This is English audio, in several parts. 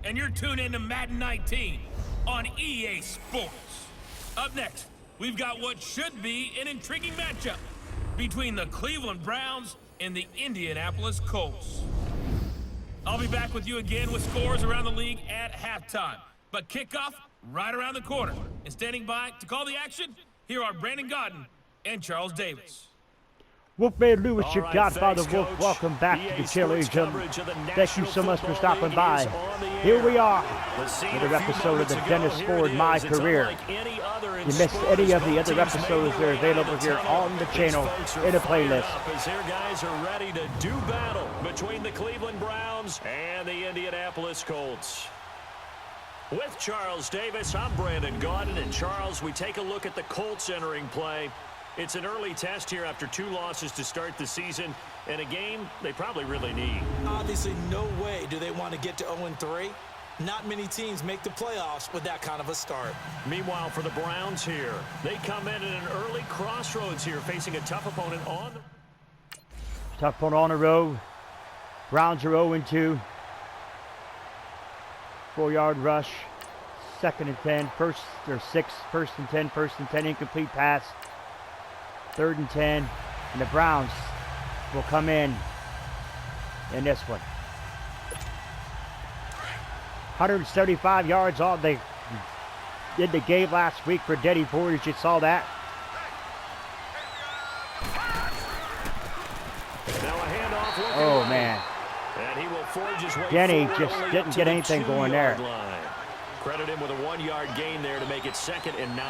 and you're tuned into Madden 19 on EA Sports. Up next, we've got what should be an intriguing matchup between the Cleveland Browns and the Indianapolis Colts. I'll be back with you again with scores around the league at halftime. But kickoff right around the corner. And standing by to call the action, here are Brandon Godden and Charles Davis. Wolfman Lewis, your right, Godfather thanks, Wolf. Coach. Welcome back to the Challenge. Thank you so much for Football stopping League by. is on the Here air. we are, The scene another a few episode of the moments Dennis ago. Ford Here it My is. It's Career. unlike any other in You missed sport. any of the Both other teams episodes, made they're their way out available of the here tunnel. on the These channel folks are in a fired playlist. up as their guys are ready to do battle between the Cleveland Browns and the Indianapolis Colts. With Charles Davis, I'm Brandon Godden, and Charles, we take a look at the Colts entering play. It's an early test here after 2 losses to start the season, and a game they probably really need. Obviously, no way do they want to get to 0-3. Not many teams make the playoffs with that kind of a start. Meanwhile, for the Browns here, they come in at an early crossroads here, facing a tough opponent on the... Tough one on the road. Browns are 0-2. 4-yard rush. 2nd and 10. First and 10. 1st and 10. Incomplete pass. 3rd and 10. And the Browns will come in this one. 175 yards all they did the game last week for Denny Ford, as you saw that. Now a handoff looking Oh right. man. And he will forge his way Denny forward, just only didn't up to get the anything going there. 2-yard line. Credit him with a 1-yard gain there to make it 2nd and 9.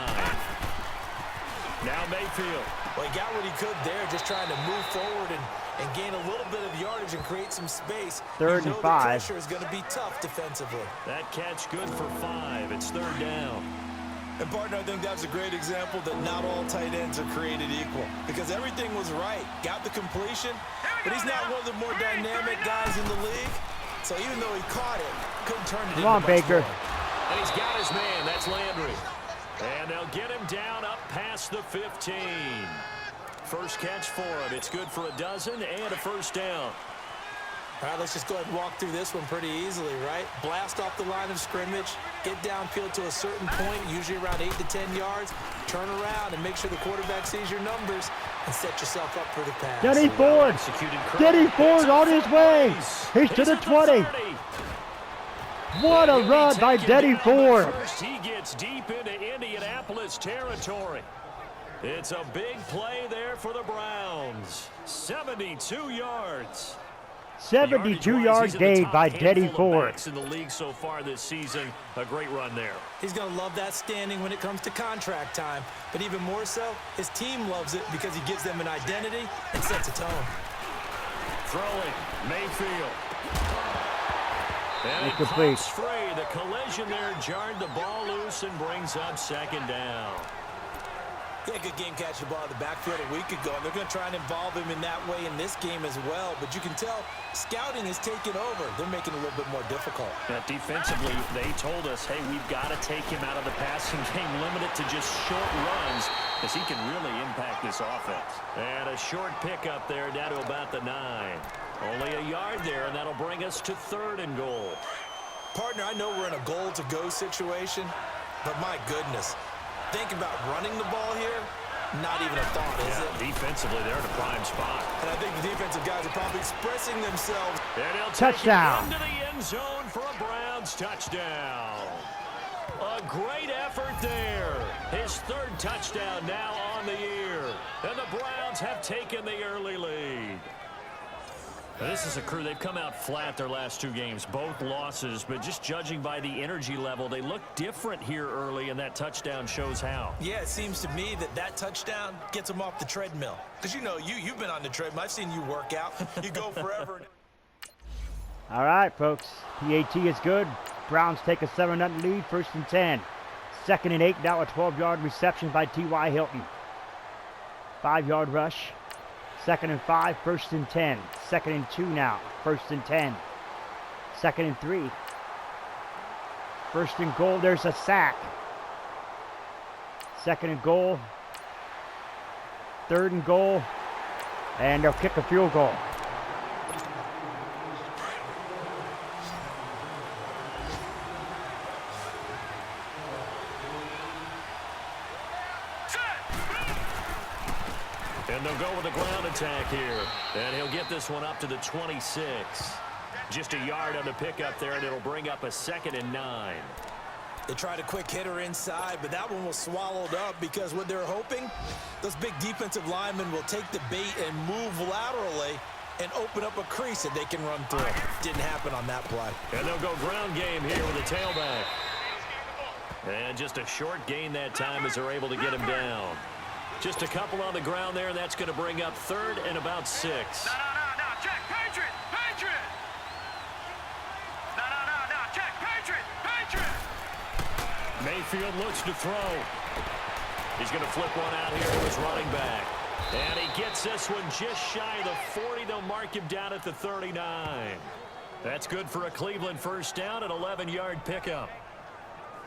Now Mayfield. Well, he got what he could there, just trying to move forward and gain a little bit of yardage and create some space. 3rd You know and 5. the pressure is going to be tough defensively. That catch good for 5. It's 3rd down. And, partner, I think that's a great example that not all tight ends are created equal, because everything was right. Got the completion, but he's not one of the more dynamic guys in the league. So even though he caught it, couldn't turn it into Come on, much Baker. more. And he's got his man. That's Landry. And they'll get him down up past the 15. First catch for him. It's good for a dozen and a 1st down. All right, let's just go ahead and walk through this one pretty easily, right? Blast off the line of scrimmage, get downfield to a certain point, usually around 8 to 10 yards, turn around and make sure the quarterback sees your numbers and set yourself up for the pass. Denny Ford. Denny Ford on his way. He's to the 20. What a run by Denny Ford. First, he gets deep into Indianapolis territory. It's a big play there for the Browns. 72 yards. 72-yard gain by Denny Ford. In the league so far this season, a great run there. He's going to love that standing when it comes to contract time, but even more so, his team loves it because he gives them an identity and sets a tone. Throwing, Mayfield. And it Incomplete. pops free. The collision there jarred the ball loose and brings up 2nd down. Yeah, good game catching the ball in the backfield a week ago, and they're going to try and involve him in that way in this game as well. But you can tell scouting is taking over. They're making it a little bit more difficult. Defensively, they told us, hey, we've got to take him out of the passing game, limit it to just short runs, because he can really impact this offense. And a short pickup there down to about the 9. Only a yard there, and that'll bring us to 3rd and goal. Partner, I know we're in a goal-to-go situation, but my goodness, think about running the ball here, not even a thought, is it? Defensively, they're in a prime spot. And I think the defensive guys are probably expressing themselves. And he'll Touchdown. take it into the end zone for a Browns touchdown. A great effort there. His 3rd touchdown now on the year. And the Browns have taken the early lead. Now, this is a crew, they've come out flat their last 2 games, both losses, but just judging by the energy level, they look different here early, and that touchdown shows how. Yeah, it seems to me that touchdown gets them off the treadmill. Because, you know, you've been on the treadmill. I've seen you work out. You go forever. All right, folks. PAT is good. Browns take a 7-0 lead. 1st and 10. 2nd and 8. Now a 12-yard reception by T.Y. Hilton. 5-yard rush. 2nd and 5. 1st and 10. 2nd and 2 now. 1st and 10. 2nd and 3. 1st and goal. There's a sack. 2nd and goal. 3rd and goal. And they'll kick a field goal. And they'll go with a ground attack here. And he'll get this one up to the 26. Just a yard on the pickup there, and it'll bring up a 2nd and 9. They tried a quick hitter inside, but that one was swallowed up because what they're hoping, those big defensive linemen will take the bait and move laterally and open up a crease that they can run through. Didn't happen on that play. And they'll go ground game here with a tailback. And just a short gain that time as they're able to get him down. Just a couple on the ground there, and that's going to bring up 3rd and about 6. No, check, Patriot! No, check, Patriot! Mayfield looks to throw. He's going to flip one out here to his running back. And he gets this one just shy of the 40. They'll mark him down at the 39. That's good for a Cleveland first down, an 11-yard pickup.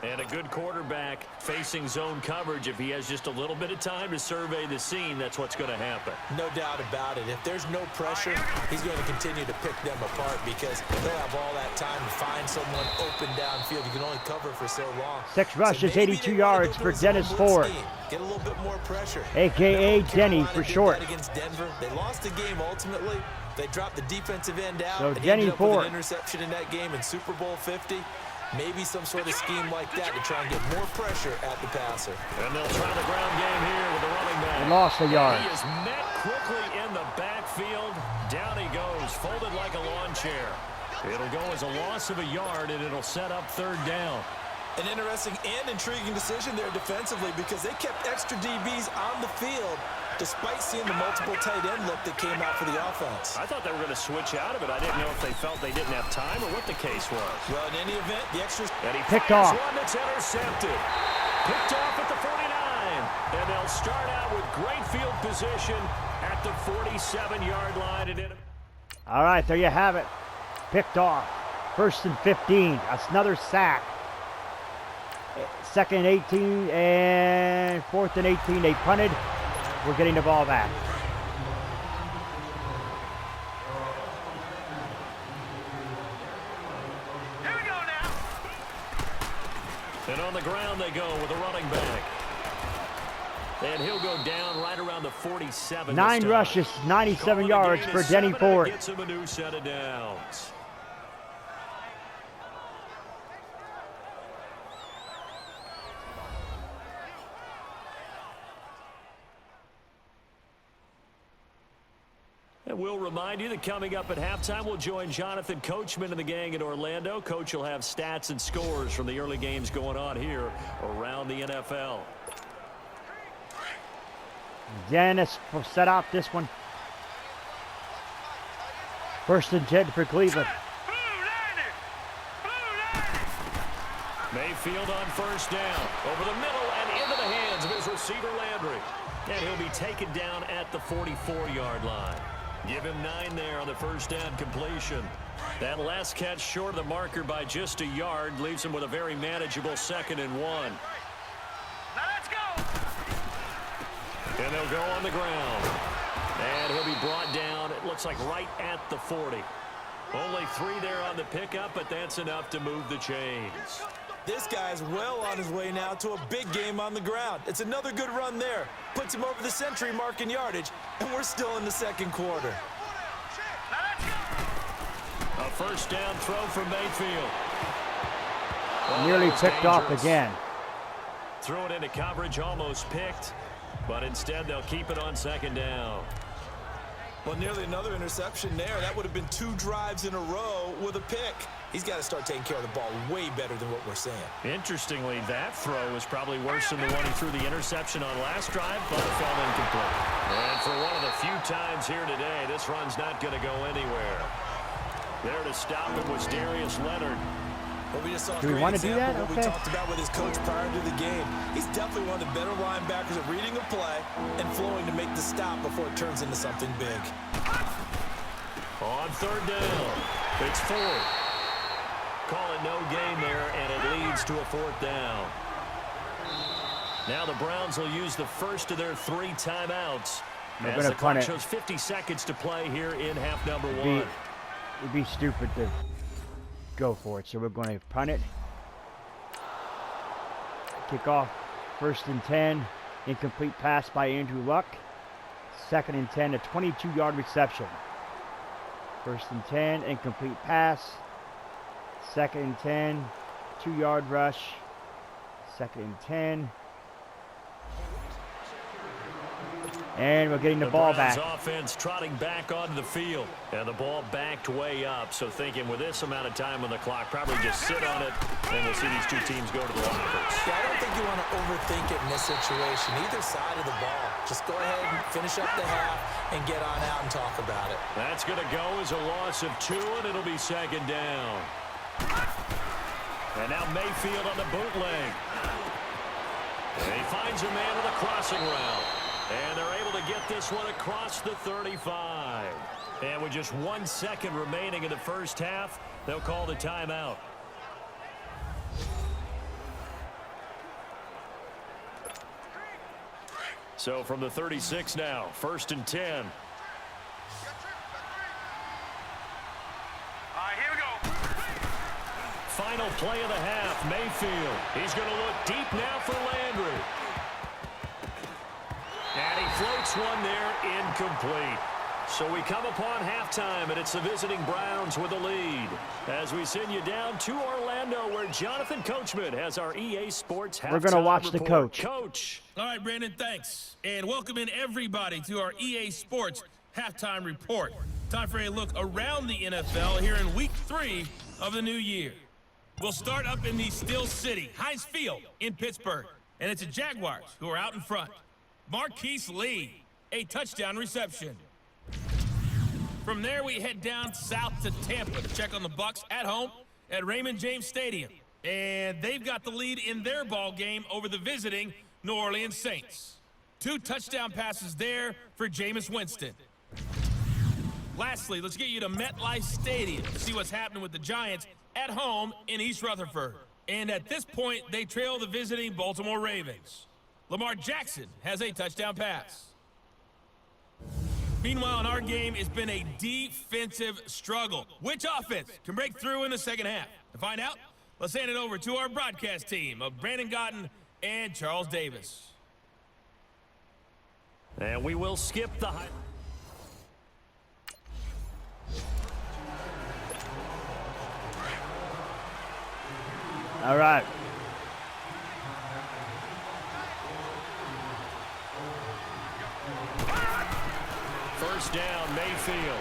And a good quarterback facing zone coverage. If he has just a little bit of time to survey the scene, that's what's going to happen. No doubt about it. If there's no pressure, he's going to continue to pick them apart because they'll have all that time to find someone open downfield. You can only cover for so long. 6 rushes, 82 yards for Dennis Ford. Get a little bit more pressure. A.K.A. Denny for short. Against Denver. They lost the game ultimately. They dropped the defensive end out. So and Denny ended up with Ford. an interception in that game in Super Bowl 50. Maybe some sort of scheme like that to try and get more pressure at the passer. And they'll try the ground game here with the running back. They lost a yard. He is met quickly in the backfield. Down he goes, folded like a lawn chair. It'll go as a loss of a yard, and it'll set up 3rd down. An interesting and intriguing decision there defensively because they kept extra DBs on the field despite seeing the multiple tight end look that came out for the offense. I thought they were going to switch out of it. I didn't know if they felt they didn't have time or what the case was. Well, in any event, the extras... And he picked fires off. one that's intercepted. Picked off at the 49. And they'll start out with great field position at the 47-yard line. And All right, there you have it. Picked off. 1st and 15. That's another sack. 2nd and 18 and 4th and 18. They punted. We're getting the ball back. Here we go now. And on the ground they go with a running back. And he'll go down right around the 47. 9 rushes, 97 yards for Denny Ford. Gets him a new set of downs. And we'll remind you that coming up at halftime, we'll join Jonathan Coachman and the gang in Orlando. Coach will have stats and scores from the early games going on here around the NFL. Dennis will set out this one. 1st and 10 for Cleveland. Mayfield on 1st down. Over the middle and into the hands of his receiver, Landry. And he'll be taken down at the 44-yard line. Give him 9 there on the 1st down completion. That last catch short of the marker by just a yard leaves him with a very manageable 2nd and 1. Now let's go. And they'll go on the ground. And he'll be brought down, it looks like right at the 40. Only 3 there on the pickup, but that's enough to move the chains. This guy's well on his way now to a big game on the ground. It's another good run there. Puts him over the century mark in yardage, and we're still in the 2nd quarter. A 1st down throw from Mayfield. Nearly picked off again. Threw it into coverage, almost picked, but instead they'll keep it on 2nd down. Well, nearly another interception there. That would have been 2 drives in a row with a pick. He's got to start taking care of the ball way better than what we're seeing. Interestingly, that throw was probably worse than the one he threw the interception on last drive, but it fell incomplete. And for one of the few times here today, this run's not going to go anywhere. There to stop it was Darius Leonard. Well, we just saw a Do we great want to do example that? of what we talked about with his coach prior to the game. He's definitely one of the better linebackers at reading a play and flowing to make the stop before it turns into something big. On 3rd down, it's Ford. Call it no gain there, and it leads to a 4th down. Now the Browns will use the first of their 3 timeouts. They're As gonna the clock punt it. shows 50 seconds to play here in half number 1. It'd be stupid to go for it, so we're going to punt it. Kick off 1st and 10. Incomplete pass by Andrew Luck. Second and 10, a 22-yard reception. First and 10, incomplete pass. Second and 10, 2-yard rush. Second and 10. And we're getting the ball back. Offense trotting back onto the field. And the ball backed way up. So thinking with this amount of time on the clock, probably just sit on it, and we'll see these two teams go to the lockers. Yeah, I don't think you want to overthink it in this situation. Either side of the ball. Just go ahead and finish up the half and get on out and talk about it. That's going to go as a loss of 2, and it'll be second down. And now Mayfield on the bootleg. And he finds a man with a crossing route. And they're able to get this one across the 35. And with just 1 second remaining in the first half, they'll call the timeout. So from the 36 now, first and 10. All right, here we go. Final play of the half, Mayfield. He's going to look deep now for Landry. And he floats one there, incomplete. So we come upon halftime, and it's the visiting Browns with the lead. As we send you down to Orlando, where Jonathan Coachman has our EA Sports halftime. We're going to watch report. the coach. Coach. All right, Brandon, thanks. And welcome in everybody to our EA Sports halftime report. Time for a look around the NFL here in week 3 of the new year. We'll start up in the Steel City, Heinz Field in Pittsburgh. And it's the Jaguars who are out in front. Marquise Lee, a touchdown reception. From there, we head down south to Tampa to check on the Bucs at home at Raymond James Stadium. And they've got the lead in their ball game over the visiting New Orleans Saints. 2 touchdown passes there for Jameis Winston. Lastly, let's get you to MetLife Stadium to see what's happening with the Giants at home in East Rutherford. And at this point, they trail the visiting Baltimore Ravens. Lamar Jackson has a touchdown pass. Meanwhile, in our game, it's been a defensive struggle. Which offense can break through in the second half? To find out, let's hand it over to our broadcast team of Brandon Gotten and Charles Davis. And we will skip the high. All right. First down, Mayfield.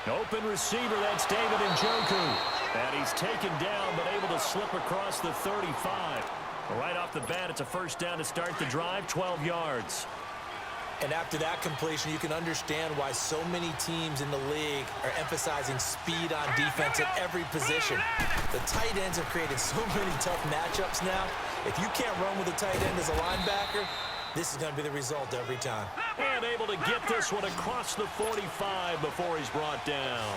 Open receiver, that's David Njoku. And he's taken down, but able to slip across the 35. Right off the bat, it's a first down to start the drive, 12 yards. And after that completion, you can understand why so many teams in the league are emphasizing speed on defense at every position. The tight ends have created so many tough matchups now. If you can't run with a tight end as a linebacker, this is going to be the result every time. And able to get this one across the 45 before he's brought down.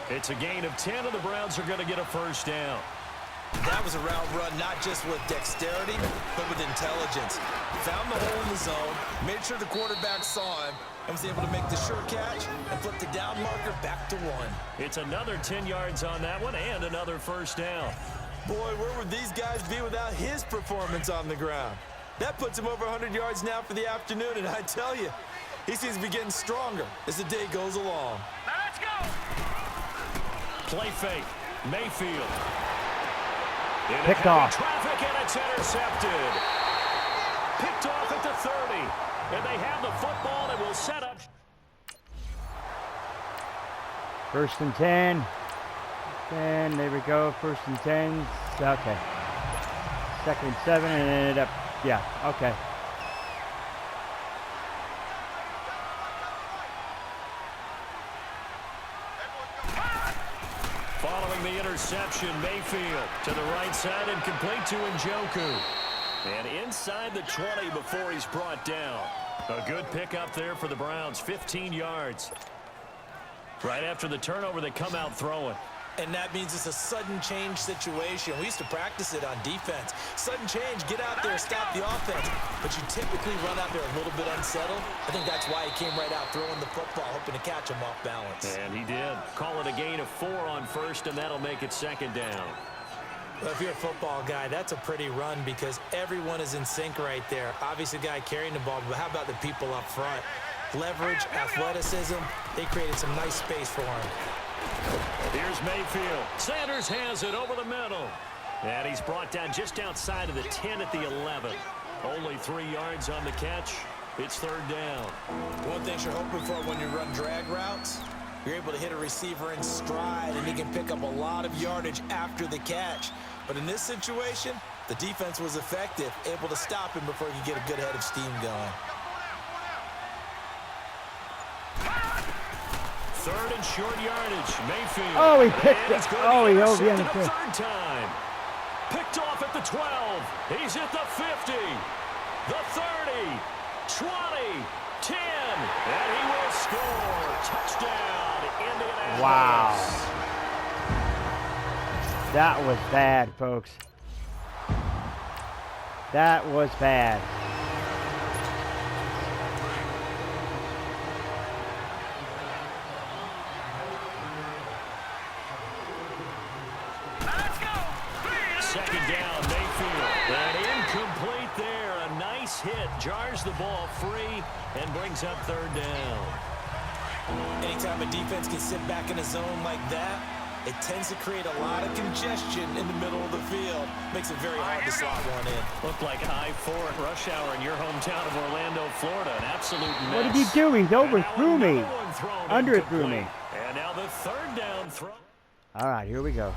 It's a gain of 10, and the Browns are going to get a first down. That was a route run not just with dexterity, but with intelligence. Found the hole in the zone, made sure the quarterback saw him, and was able to make the sure catch and flip the down marker back to 1. It's another 10 yards on that one and another first down. Boy, where would these guys be without his performance on the ground? That puts him over 100 yards now for the afternoon, and I tell you, he seems to be getting stronger as the day goes along. Now let's go. Play fake. Mayfield. Picked off. Traffic, and it's intercepted. Picked off at the 30. And they have the football and will set up. First and 10. And there we go. First and 10. Okay. Second and 7, and it ended up, yeah, okay. Following the interception, Mayfield to the right side and complete to Njoku. And inside the 20 before he's brought down. A good pickup there for the Browns, 15 yards. Right after the turnover, they come out throwing. And that means it's a sudden change situation. We used to practice it on defense. Sudden change, get out there, stop the offense. But you typically run out there a little bit unsettled. I think that's why he came right out throwing the football, hoping to catch him off balance. And he did. Call it a gain of 4 on first, and that'll make it second down. Well, if you're a football guy, that's a pretty run because everyone is in sync right there. Obviously, the guy carrying the ball, but how about the people up front? Leverage, athleticism, they created some nice space for him. Here's Mayfield. Sanders has it over the middle. And he's brought down just outside of the 10 at the 11. Only 3 yards on the catch. It's third down. One thing you're hoping for when you run drag routes, you're able to hit a receiver in stride, and he can pick up a lot of yardage after the catch. But in this situation, the defense was effective, able to stop him before he could get a good head of steam going. Third and short yardage. Mayfield. Oh, he picked it. Oh, he over the third time. Picked off at the 12. He's at the 50. The 30. 20. 10. And he will score. Touchdown, Indianapolis. Wow. That was bad, folks. That was bad. Second down, Mayfield. And incomplete there. A nice hit. Jars the ball free and brings up third down. Anytime a defense can sit back in a zone like that, it tends to create a lot of congestion in the middle of the field. Makes it very hard to slot one in. Looked like I-4 at rush hour in your hometown of Orlando, Florida. An absolute mess. What did he do? He overthrew me. Underthrew me. And now the third down throw. All right, here we go.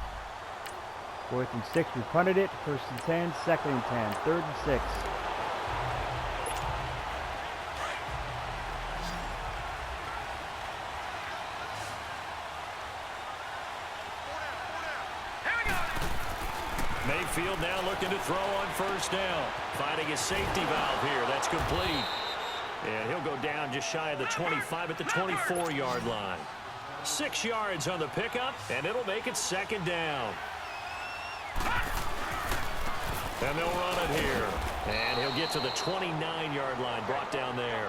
4th and 6, we punted it. 1st and 10, 2nd and 10, 3rd and 6. Mayfield now looking to throw on first down. Finding his safety valve here. That's complete. And he'll go down just shy of the 25 at the 24-yard line. 6 yards on the pickup, and it'll make it second down. And they'll run it here. And he'll get to the 29-yard line, brought down there.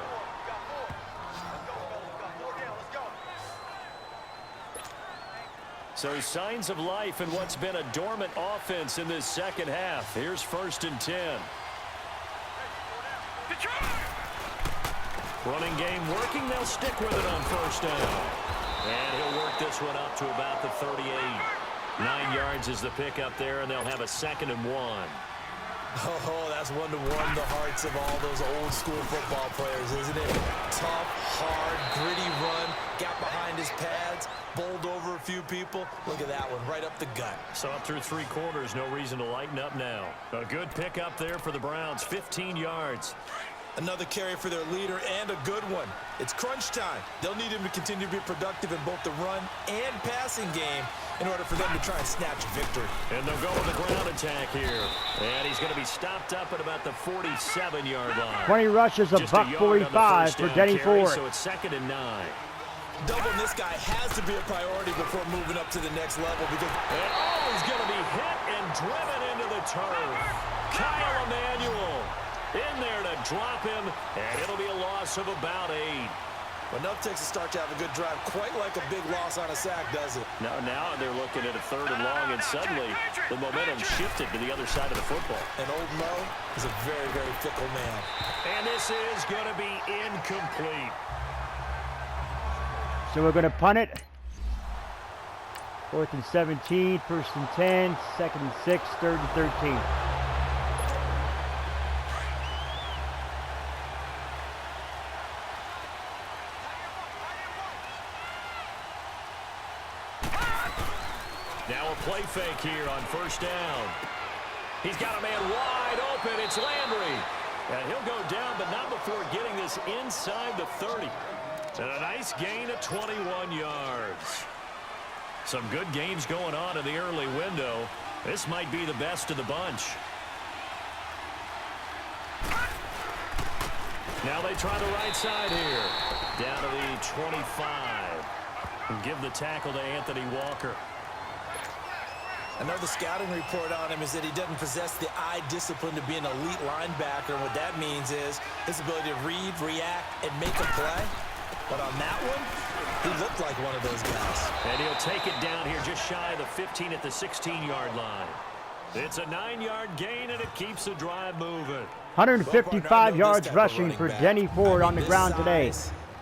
So signs of life in what's been a dormant offense in this second half. Here's 1st and 10. Running game working. They'll stick with it on first down. And he'll work this one up to about the 38. 9 yards is the pickup there, and they'll have a 2nd and 1. Oh, that's one to warm the hearts of all those old school football players, isn't it? Tough, hard, gritty run, got behind his pads, bowled over a few people. Look at that one, right up the gut. So up through 3 quarters, no reason to lighten up now. A good pickup there for the Browns, 15 yards. Another carry for their leader and a good one. It's crunch time. They'll need him to continue to be productive in both the run and passing game in order for them to try and snatch a victory. And they'll go with the ground attack here. And he's going to be stopped up at about the 47-yard line. 20 rushes, a buck 45 for Denny Ford. So it's 2nd and 9. Doubling this guy has to be a priority before moving up to the next level because he's going to be hit and driven into the turf. Kyle Emanuel in there to drop him, and it'll be a loss of about 8. Enough takes to start to have a good drive, quite like a big loss on a sack, does it? Now they're looking at a 3rd and long, and suddenly the momentum shifted to the other side of the football. And old Mo is a very, very fickle man. And this is going to be incomplete. So we're going to punt it. 4th and 17, 1st and 10, 2nd and 6, 3rd and 13. Now a play fake here on first down. He's got a man wide open. It's Landry. And he'll go down, but not before getting this inside the 30. And a nice gain of 21 yards. Some good games going on in the early window. This might be the best of the bunch. Now they try the right side here. Down to the 25. And give the tackle to Anthony Walker. Another scouting report on him is that he doesn't possess the eye discipline to be an elite linebacker. And what that means is his ability to read, react, and make a play. But on that one, he looked like one of those guys. And he'll take it down here just shy of the 15 at the 16-yard line. It's a 9-yard gain, and it keeps the drive moving. 155 yards rushing for Denny Ford on the ground today.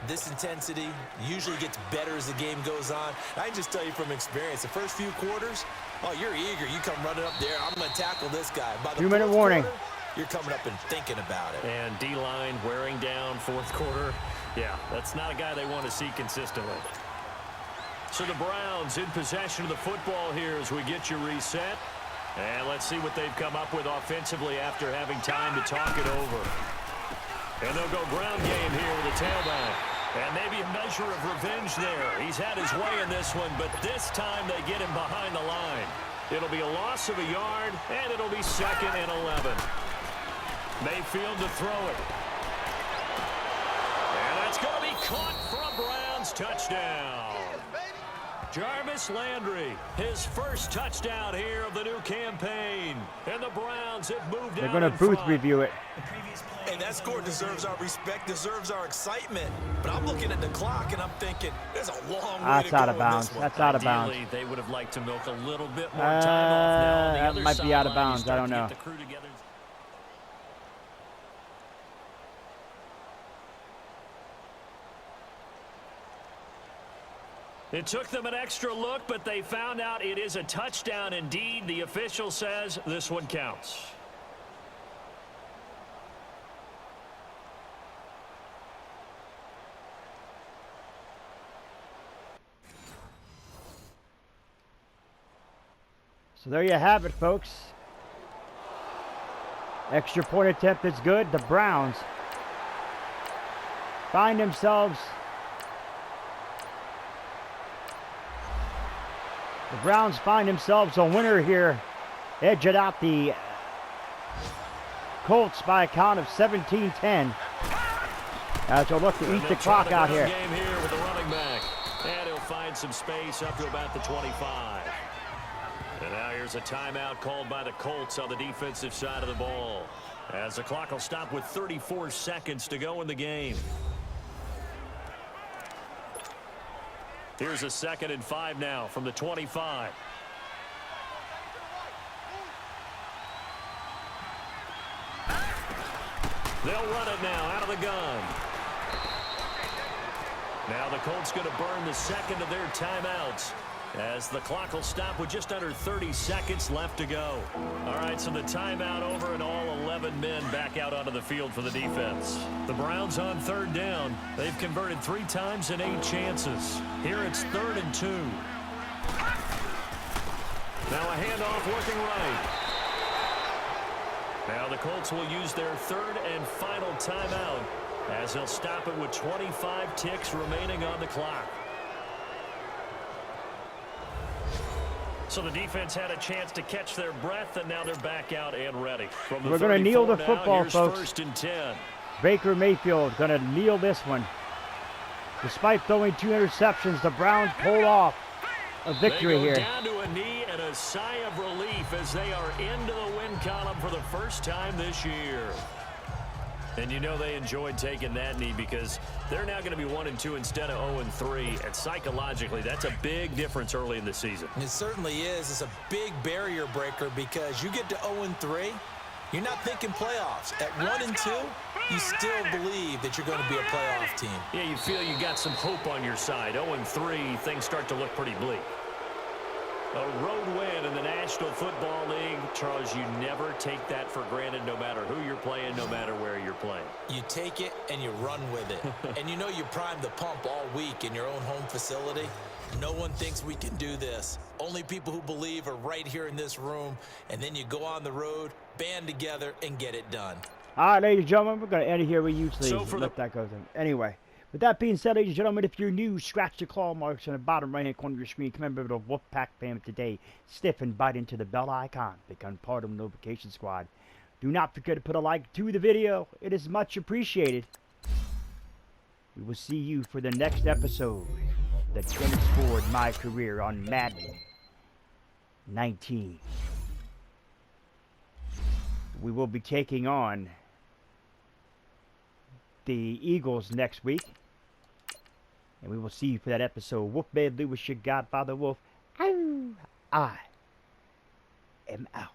This intensity usually gets better as the game goes on. I can just tell you from experience, the first few quarters, oh, you're eager. You come running up there. I'm going to tackle this guy. By the 2-minute warning. Quarter, you're coming up and thinking about it. And D-line wearing down fourth quarter. Yeah, that's not a guy they want to see consistently. So the Browns in possession of the football here as we get you reset. And let's see what they've come up with offensively after having time to talk it over. And they'll go ground game here with a tailback. And maybe a measure of revenge there. He's had his way in this one, but this time they get him behind the line. It'll be a loss of a yard, and it'll be 2nd and 11. Mayfield to throw it. And that's going to be caught for a Browns touchdown. Jarvis Landry, his first touchdown here of the new campaign. And the Browns have moved They're going to booth review it. Hey, that score deserves our respect, deserves our excitement. But I'm looking at the clock, and I'm thinking, there's a long way to go out of in bounds. this one. That's out of bounds. Ideally, they would have liked to milk a little bit more time off now. On the That other might be out of sideline, you bounds. I start don't to get know. the crew together. It took them an extra look, but they found out it is a touchdown indeed. The official says this one counts. So there you have it, folks. Extra point attempt is good. The Browns find themselves... The Browns find themselves a winner here. Edging out the Colts by a count of 17-10. As they'll look to eat the clock out here. Game here with the running back. And he'll find some space up to about the 25. And now here's a timeout called by the Colts on the defensive side of the ball. As the clock will stop with 34 seconds to go in the game. Here's a 2nd and 5 now from the 25. They'll run it now out of the gun. Now the Colts going to burn the 2nd of their timeouts as the clock will stop with just under 30 seconds left to go. All right, so the timeout over and all 11 men back out onto the field for the defense. The Browns on 3rd down. They've converted 3 times in 8 chances. Here it's 3rd and 2. Now a handoff working right. Now the Colts will use their 3rd and final timeout as they'll stop it with 25 ticks remaining on the clock. So the defense had a chance to catch their breath, and now they're back out and ready. We're going to kneel the football, here's folks. 1st and 10. Baker Mayfield going to kneel this one. Despite throwing 2 interceptions, the Browns pulled off a victory they go here. Down to a knee and a sigh of relief as they are into the win column for the first time this year. And you know they enjoyed taking that knee because they're now going to be 1-2 instead of 0-3. And psychologically, that's a big difference early in the season. It certainly is. It's a big barrier breaker because you get to 0-3, you're not thinking playoffs. At 1-2, you still believe that you're going to be a playoff team. Yeah, you feel you got some hope on your side. 0-3, things start to look pretty bleak. A road win in the National Football League. Charles, you never take that for granted no matter who you're playing, no matter where you're playing. You take it and you run with it. And you know you primed the pump all week in your own home facility. No one thinks we can do this. Only people who believe are right here in this room. And then you go on the road, band together, and get it done. All right, ladies and gentlemen, we're going to end it here. We usually So let that go. Anyway, with that being said, ladies and gentlemen, if you're new, scratch the claw marks on the bottom right-hand corner of your screen. Come over to the Wolfpack family today. Stiff and bite into the bell icon. Become part of the notification squad. Do not forget to put a like to the video. It is much appreciated. We will see you for the next episode that transformed my career on Madden 19. We will be taking on the Eagles next week. And we will see you for that episode. Wolfman Lewis, your Godfather Wolf. I am out.